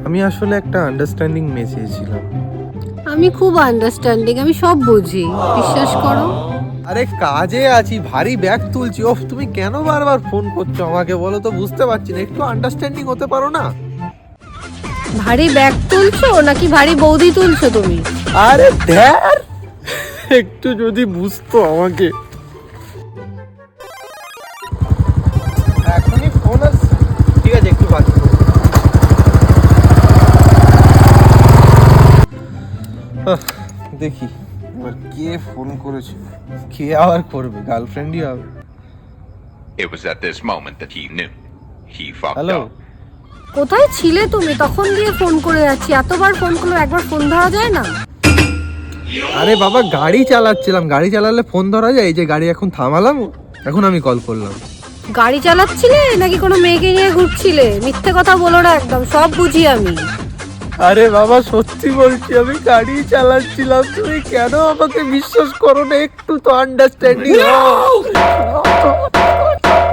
আমি আসলে একটা আন্ডারস্ট্যান্ডিং মেয়ে চেয়েছিলাম। আমি খুব আন্ডারস্ট্যান্ডিং, আমি সব বুঝি, বিশ্বাস করো। আরে কাজে আছি, ভারী ব্যাগ তুলছি। ওফ, তুমি কেন বারবার ফোন করছো আমাকে বলো তো, বুঝতে পারছি না। একটু আন্ডারস্ট্যান্ডিং হতে পারো না? ভারী ব্যাগ তুলছো নাকি ভারী বৌদি তুলছো তুমি? আরে ধ্যার, একটু যদি বুঝতো আমাকে। এখনই ফোন আসছে, ঠিক আছে একটু বাদ। দেখি এবার কে ফোন করেছে, কে আবার করবে, গার্লফ্রেন্ডই হবে। It was at this moment that he knew. He fucked hello, up. কোথায় ছিলে তুমি? তখন দিয়ে ফোন করে যাচ্ছি, এতবার ফোন করলে একবার ফোন ধরা যায় না? আরে বাবা গাড়ি চালাচ্ছিলাম, গাড়ি চালালে ফোন ধরা যায়? এই যে গাড়ি এখন থামালাম, এখন আমি কল করলাম। গাড়ি চালাচ্ছিলে নাকি কোনো মেয়েকে নিয়ে ঘুরছিলে? মিথ্যে কথা বলো না একদম, সব বুঝি আমি। আরে বাবা সত্যি বলছি, আমি গাড়ি চালাচ্ছিলাম। তুমি কেন আমাকে বিশ্বাস করো না? একটু তো আন্ডারস্ট্যান্ডিং।